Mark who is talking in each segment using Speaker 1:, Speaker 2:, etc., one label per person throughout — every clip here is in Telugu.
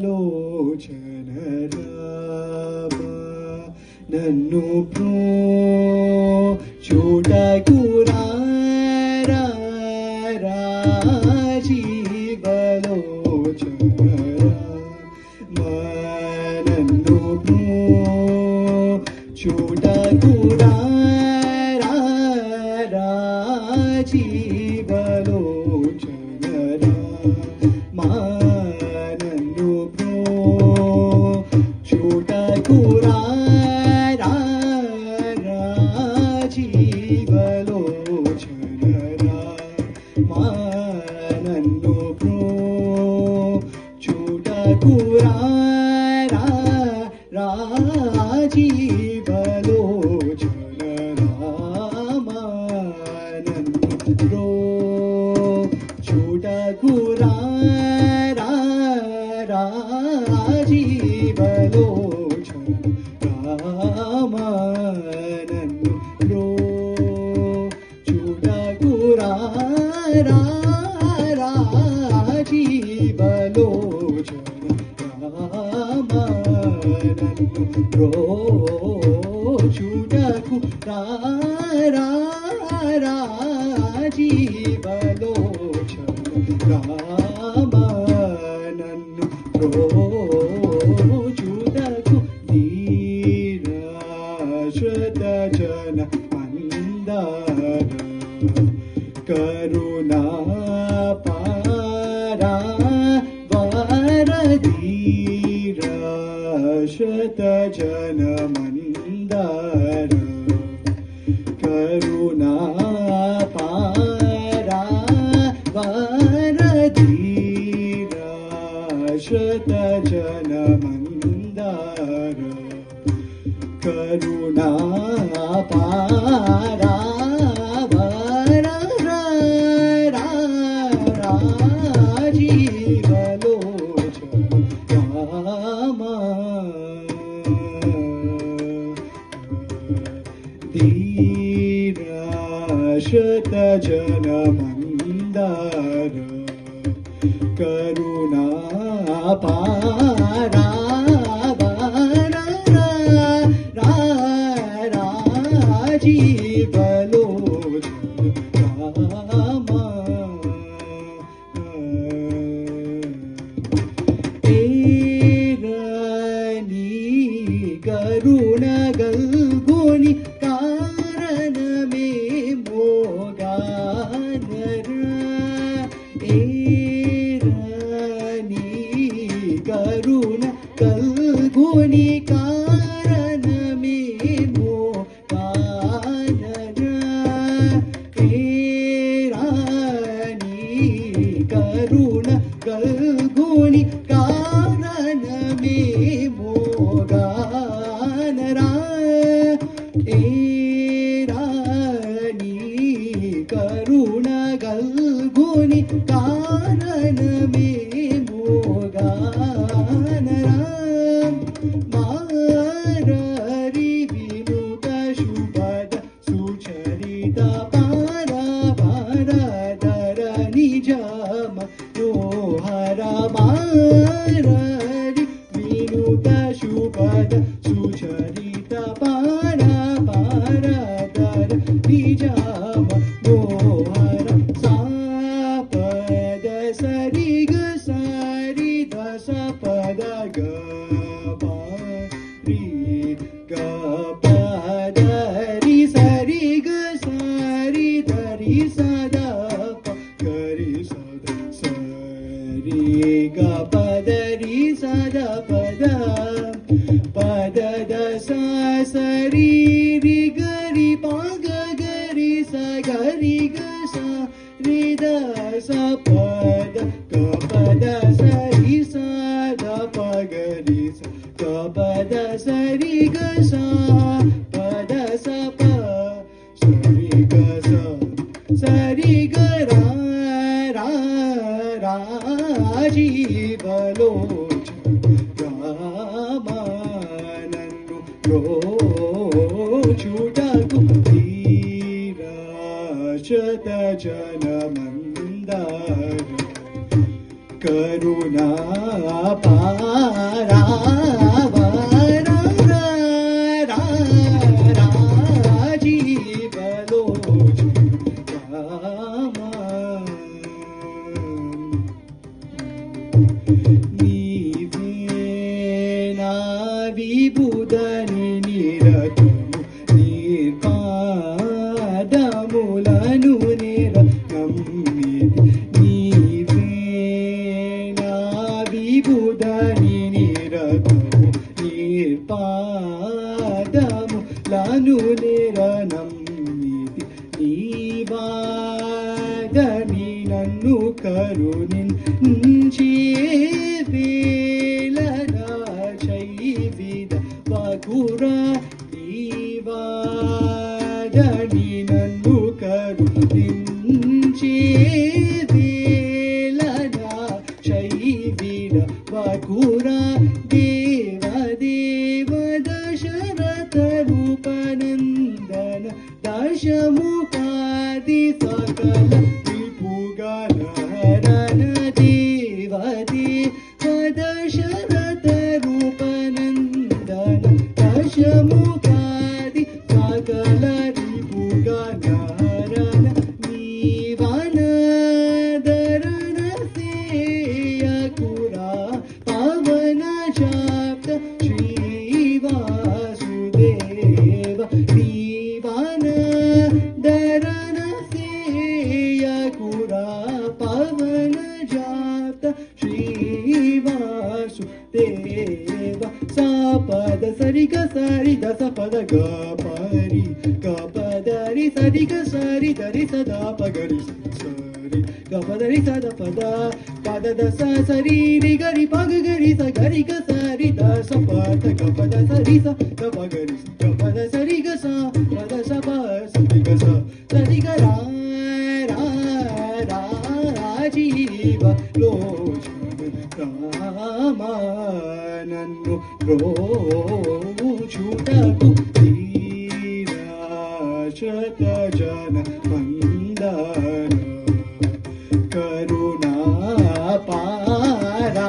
Speaker 1: రాజీవలోచన రామ నన్ను చూడకు రాజీవలోచన నన్ను చూడకు రాజీవలోచన నన్ను చూడకు రాజీవలోచన నన్ను చూడకు రాజీవలోచన రామ నన్ను చూడకు రాజీవలోచన రామ నన్ను చూడకు రాజీవలోచన రామ నన్ను చూడకు రాజీవలోచన రామ నన్ను చూడకు ధీరాశ్వత జన మందార కరుణా పారా వరధీరాశ్వత జన మందార కరుణా పారా వరధీరాశ్వత జన మందార కరుణా పారా రాజీవలోచన రామ ధీరాశ్వత జన మందార కరుణా పారా రాజీవలోచన రామ కరుణ గల్గోని కారణమే మోగానర ఏరని కరుణ గల్గోని కారణమే మోగానర ఏరని కరుణ గల్గోని కారణమే మోగానరా ఏరాని కరుణ గల్గుని కారణమే మోగానరా మారరి వినుత శుభద సుచరిత పార భారధర నిజమ నోహర మారరి వినుత శుభద సుచరిత పార భారధర నిజమ నోహర సాపద సరి గ సరి దస పద గ రి గ పద రి సరి గ సరి ధరి సద గరి సద సరి గ పద రి సద పద పద దస సరి రి గరి పగ గరి స గరి గ స రి ద స పద క పద సరి స ద పగ రి స క పద సరి గ స పద స ప సరి గ స సరి గ రా రాజీవలోచన రామ నన్ను చూడకు ధీరాశ్వత शतजन मंदार करुणा पारा राजीव लोचन रामा नीवेना विबुधनि निरतमु निर्पादमुలను నిర నమ్మితి నీవేనా విబుధని నిరతము నిర్పాదములను నిర నమ్మితి నీవాదని నన్ను కరుణించి వేలనా చైవిద వకురా నీవాదని నన్ను కరుణించి వేలనా చైవిద వకురా దేవ దేవ దశరథ రూపనందన దశముఖాది సకల రిపుగణ హరణ దేవ దేవ దశరథ రూపనందన దశముఖాది సకల రిపుగణ హరణ నీవనదరణ సేయకురా పవన శాప్త శ్రీవాసుదేవ నీవనదరణ సేయకురా పవన శాప్త శ్రీవాసుదేవ సాపద సరిగ సరి దస పద గపరి గపదరి సరిగ సరి దరి సదా పగరి సరి గపదరి సద పద పద దస సరి రి గరి పగ గరి స గరి గ సరి దస పద గపద సరి స గపగరి గపద సరి గ స పద స ప సరి గ స సరి గ రా రా రా రాజీవ లోచన రామానన్ను రోచుటకు శతజన మందార కరుణా పారా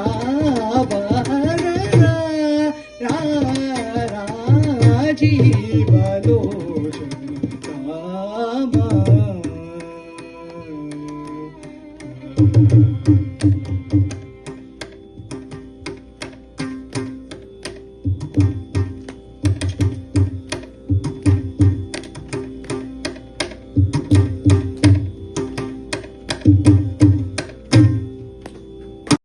Speaker 1: రాజీవ లోచన రామా